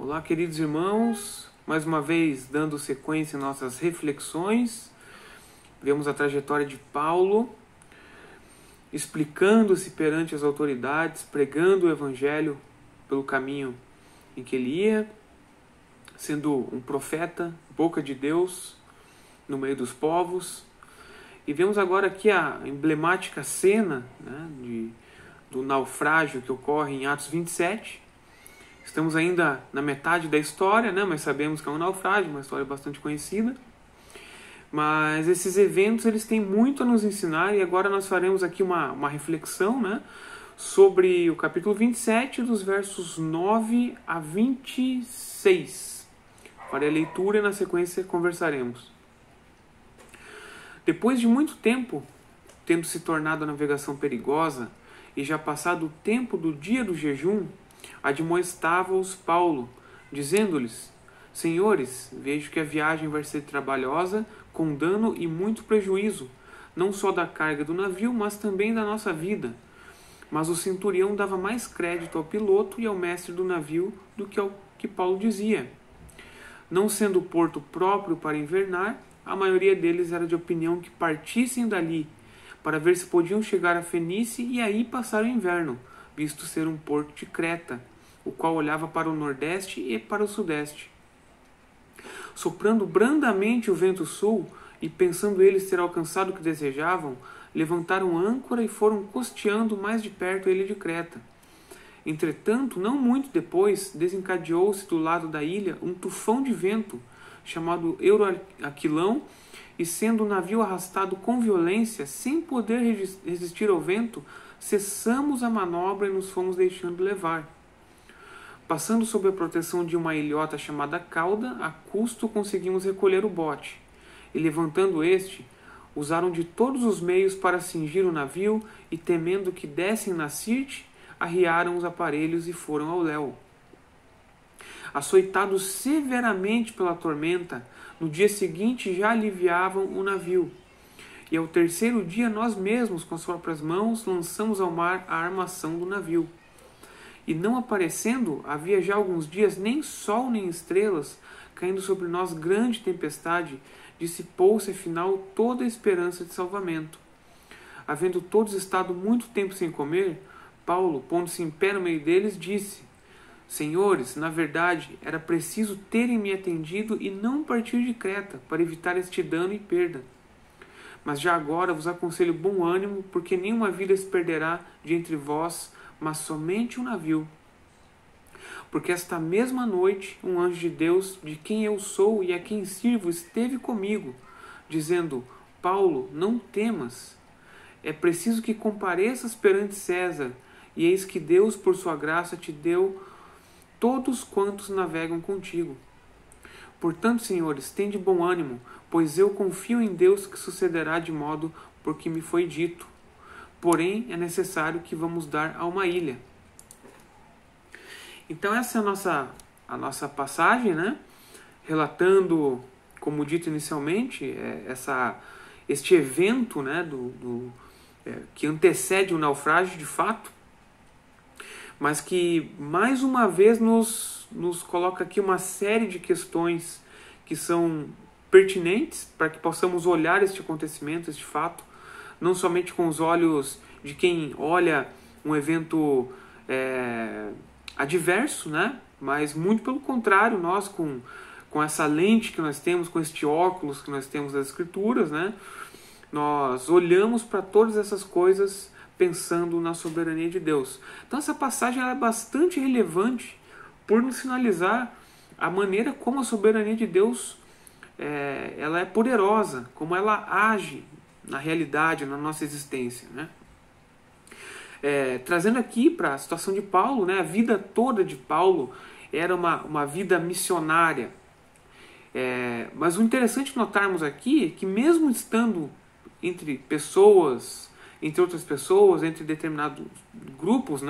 Olá, queridos irmãos, mais uma vez dando sequência em nossas reflexões. Vemos a trajetória de Paulo, explicando-se perante as autoridades, pregando o evangelho pelo caminho em que ele ia, sendo um profeta, boca de Deus, no meio dos povos. E vemos agora aqui a emblemática cena, do naufrágio que ocorre em Atos 27. Estamos ainda na metade da história, mas sabemos que é um naufrágio, uma história bastante conhecida. Mas esses eventos eles têm muito a nos ensinar, e agora nós faremos aqui uma reflexão sobre o capítulo 27, dos versos 9 a 26. Farei a leitura e na sequência conversaremos. Depois de muito tempo, tendo se tornado a navegação perigosa, e já passado o tempo do dia do jejum, admoestava-os Paulo, dizendo-lhes: Senhores, vejo que a viagem vai ser trabalhosa, com dano e muito prejuízo, não só da carga do navio, mas também da nossa vida. Mas o centurião dava mais crédito ao piloto e ao mestre do navio do que ao que Paulo dizia. Não sendo o porto próprio para invernar, a maioria deles era de opinião que partissem dali, para ver se podiam chegar a Fenícia e aí passar o inverno, visto ser um porto de Creta, o qual olhava para o nordeste e para o sudeste. Soprando brandamente o vento sul, e pensando eles ter alcançado o que desejavam, levantaram âncora e foram costeando mais de perto a ilha de Creta. Entretanto, não muito depois, desencadeou-se do lado da ilha um tufão de vento, chamado Euroaquilão, e sendo o navio arrastado com violência, sem poder resistir ao vento, cessamos a manobra e nos fomos deixando levar. Passando sob a proteção de uma ilhota chamada Cauda, a custo conseguimos recolher o bote, e levantando este, usaram de todos os meios para cingir o navio, e temendo que dessem na Sirte, arriaram os aparelhos e foram ao léu. Açoitados severamente pela tormenta, no dia seguinte já aliviavam o navio. E ao terceiro dia nós mesmos, com as próprias mãos, lançamos ao mar a armação do navio. E não aparecendo, havia já alguns dias nem sol nem estrelas, caindo sobre nós grande tempestade, dissipou-se afinal toda a esperança de salvamento. Havendo todos estado muito tempo sem comer, Paulo, pondo-se em pé no meio deles, disse: Senhores, na verdade, era preciso terem me atendido e não partir de Creta, para evitar este dano e perda. Mas já agora vos aconselho bom ânimo, porque nenhuma vida se perderá de entre vós, mas somente um navio. Porque esta mesma noite, um anjo de Deus, de quem eu sou e a quem sirvo, esteve comigo, dizendo: Paulo, não temas. É preciso que compareças perante César, e eis que Deus, por sua graça, te deu todos quantos navegam contigo. Portanto, senhores, tende bom ânimo, pois eu confio em Deus que sucederá de modo por que me foi dito. Porém, é necessário que vamos dar a uma ilha. Então essa é a nossa passagem, relatando, como dito inicialmente, este evento que antecede o naufrágio de fato, mas que mais uma vez nos coloca aqui uma série de questões que são pertinentes para que possamos olhar este acontecimento, este fato, não somente com os olhos de quem olha um evento adverso, mas muito pelo contrário, nós com essa lente que nós temos, com este óculos que nós temos das Escrituras, nós olhamos para todas essas coisas pensando na soberania de Deus. Então essa passagem ela é bastante relevante por nos sinalizar a maneira como a soberania de Deus ela é poderosa, como ela age na realidade, na nossa existência. Trazendo aqui para a situação de Paulo, a vida toda de Paulo era uma vida missionária. Mas o interessante notarmos aqui é que mesmo estando entre pessoas, entre outras pessoas, entre determinados grupos,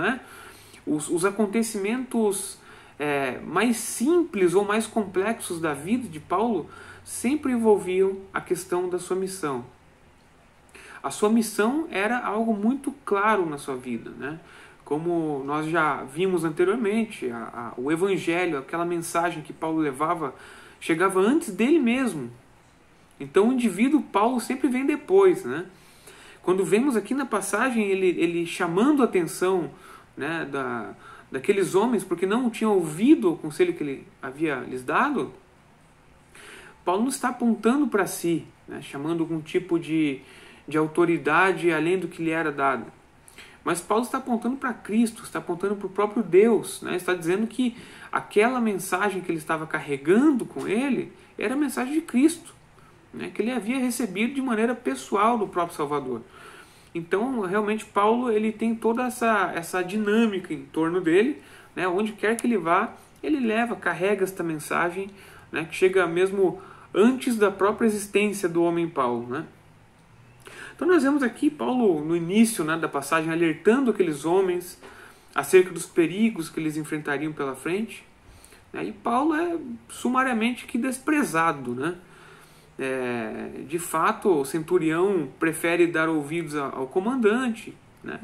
os acontecimentos mais simples ou mais complexos da vida de Paulo sempre envolviam a questão da sua missão. A sua missão era algo muito claro na sua vida, Como nós já vimos anteriormente, o Evangelho, aquela mensagem que Paulo levava, chegava antes dele mesmo. Então o indivíduo Paulo sempre vem depois, né? Quando vemos aqui na passagem ele chamando a atenção, né, daqueles homens, porque não tinham ouvido o conselho que ele havia lhes dado, Paulo não está apontando para si, né, chamando algum tipo de autoridade além do que lhe era dado. Mas Paulo está apontando para Cristo, está apontando para o próprio Deus, né? Está dizendo que aquela mensagem que ele estava carregando com ele era a mensagem de Cristo, né? Que ele havia recebido de maneira pessoal do próprio Salvador. Então, realmente, Paulo ele tem toda essa dinâmica em torno dele, né? Onde quer que ele vá, ele carrega esta mensagem, né? Que chega mesmo antes da própria existência do homem Paulo, né? Então nós vemos aqui Paulo no início, né, da passagem alertando aqueles homens acerca dos perigos que eles enfrentariam pela frente, né? E Paulo é sumariamente que desprezado, né? De fato, o centurião prefere dar ouvidos ao comandante, né?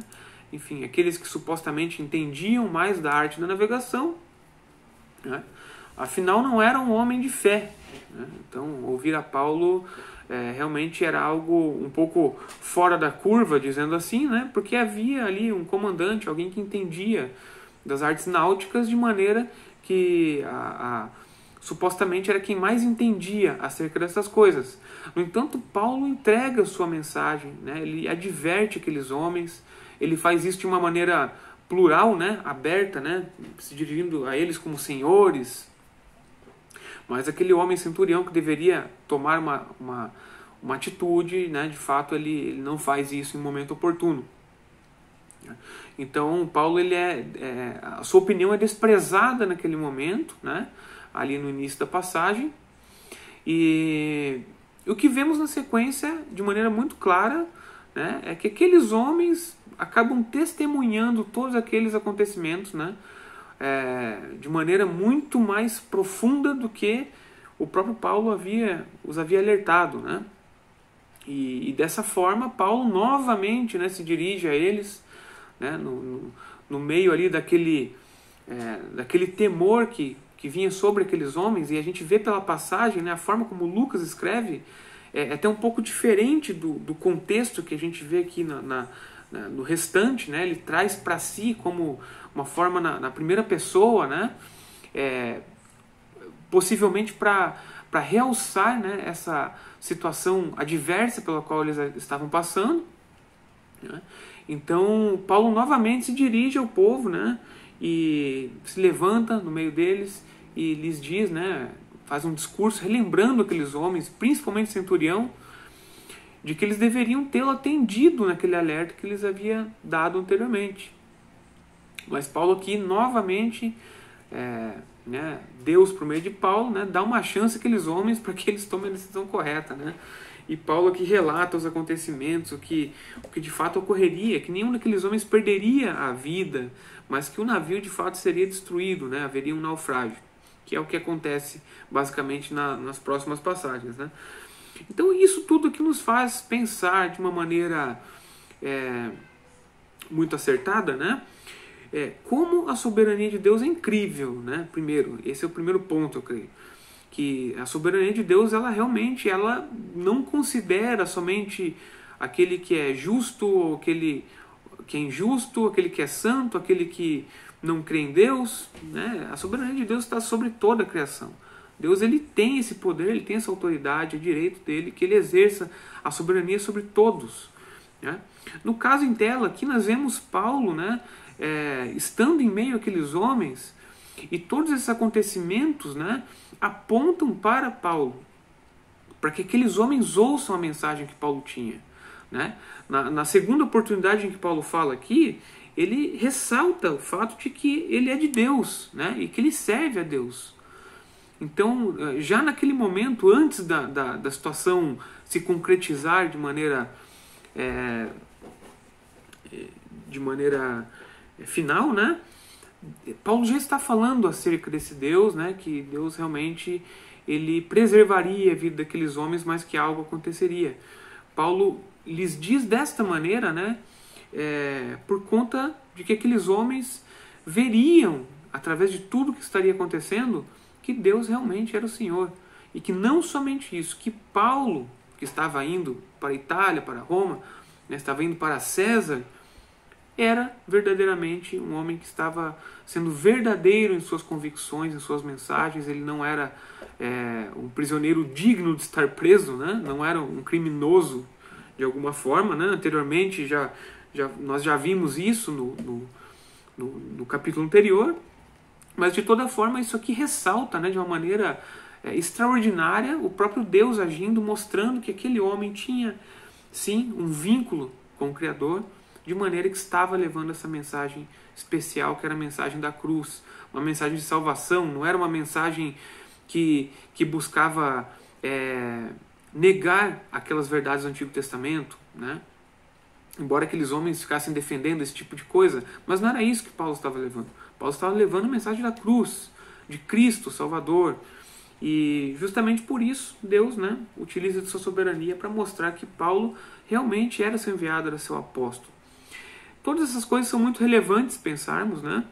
Enfim, aqueles que supostamente entendiam mais da arte da navegação, né? Afinal não era um homem de fé, né? Então ouvir a Paulo realmente era algo um pouco fora da curva, dizendo assim, né? Porque havia ali um comandante, alguém que entendia das artes náuticas de maneira que supostamente era quem mais entendia acerca dessas coisas. No entanto, Paulo entrega sua mensagem, né? Ele adverte aqueles homens, ele faz isso de uma maneira plural, né? Aberta, né? Se dirigindo a eles como senhores. Mas aquele homem centurião que deveria tomar uma atitude, né? De fato, ele não faz isso em momento oportuno. Então, Paulo, a sua opinião é desprezada naquele momento, né? Ali no início da passagem. E o que vemos na sequência, de maneira muito clara, né? É que aqueles homens acabam testemunhando todos aqueles acontecimentos, né? De maneira muito mais profunda do que o próprio Paulo os havia alertado, né? E dessa forma Paulo novamente, né, se dirige a eles, né, no meio ali daquele temor que vinha sobre aqueles homens. E a gente vê pela passagem, né, a forma como Lucas escreve é até um pouco diferente do contexto que a gente vê aqui no restante, né? Ele traz para si como uma forma na primeira pessoa, né? Possivelmente para realçar, né, essa situação adversa pela qual eles estavam passando, né? Então Paulo novamente se dirige ao povo, né, e se levanta no meio deles e lhes diz, né, faz um discurso relembrando aqueles homens, principalmente o centurião, de que eles deveriam tê-lo atendido naquele alerta que eles havia dado anteriormente. Mas Paulo aqui novamente, né, Deus por meio de Paulo, né, dá uma chance àqueles homens para que eles tomem a decisão correta, né? E Paulo aqui relata os acontecimentos, o que de fato ocorreria, que nenhum daqueles homens perderia a vida, mas que o navio de fato seria destruído, né? Haveria um naufrágio, que é o que acontece basicamente nas próximas passagens, né? Então isso tudo que nos faz pensar de uma maneira muito acertada, né? Como a soberania de Deus é incrível, né? Primeiro, esse é o primeiro ponto, eu creio. Que a soberania de Deus, ela realmente não considera somente aquele que é justo, ou aquele que é injusto, aquele que é santo, aquele que não crê em Deus, né? A soberania de Deus está sobre toda a criação. Deus, ele tem esse poder, ele tem essa autoridade, é direito dele que ele exerça a soberania sobre todos, né? No caso em tela, aqui nós vemos Paulo, né, estando em meio àqueles homens, e todos esses acontecimentos, né, apontam para Paulo, para que aqueles homens ouçam a mensagem que Paulo tinha, né? Na segunda oportunidade em que Paulo fala aqui, ele ressalta o fato de que ele é de Deus, né, e que ele serve a Deus. Então, já naquele momento, antes da situação se concretizar de maneira final, né, Paulo já está falando acerca desse Deus, né, que Deus realmente ele preservaria a vida daqueles homens, mas que algo aconteceria. Paulo lhes diz desta maneira, né, por conta de que aqueles homens veriam, através de tudo que estaria acontecendo, que Deus realmente era o Senhor. E que não somente isso, que Paulo, que estava indo para a Itália, para Roma, né, estava indo para César, era verdadeiramente um homem que estava sendo verdadeiro em suas convicções, em suas mensagens. Ele não era um prisioneiro digno de estar preso, né? Não era um criminoso de alguma forma, né? Anteriormente nós já vimos isso no capítulo anterior, mas de toda forma isso aqui ressalta, né, de uma maneira extraordinária o próprio Deus agindo, mostrando que aquele homem tinha sim um vínculo com o Criador, de maneira que estava levando essa mensagem especial, que era a mensagem da cruz, uma mensagem de salvação. Não era uma mensagem que buscava negar aquelas verdades do Antigo Testamento, né? Embora aqueles homens ficassem defendendo esse tipo de coisa, mas não era isso que Paulo estava levando. Paulo estava levando a mensagem da cruz, de Cristo, Salvador. E justamente por isso Deus, né, utiliza de sua soberania para mostrar que Paulo realmente era seu enviado, era seu apóstolo. Todas essas coisas são muito relevantes pensarmos, né?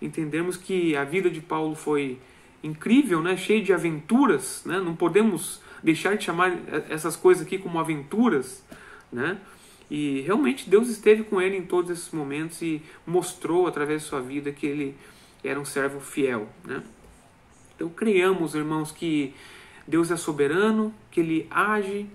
Entendermos que a vida de Paulo foi incrível, né? Cheia de aventuras, né? Não podemos deixar de chamar essas coisas aqui como aventuras, né? E realmente Deus esteve com ele em todos esses momentos e mostrou através de sua vida que ele era um servo fiel, né? Então creiamos, irmãos, que Deus é soberano, que Ele age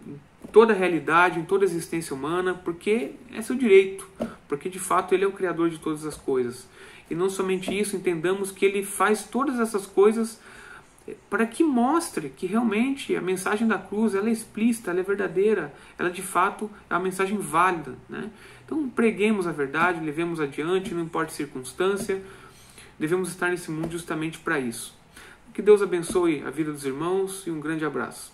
em toda a realidade, em toda a existência humana, porque é seu direito, porque de fato Ele é o Criador de todas as coisas. E não somente isso, entendamos que Ele faz todas essas coisas para que mostre que realmente a mensagem da cruz ela é explícita, ela é verdadeira, ela de fato é uma mensagem válida, né? Então preguemos a verdade, levemos adiante, não importa a circunstância. Devemos estar nesse mundo justamente para isso. Que Deus abençoe a vida dos irmãos e um grande abraço.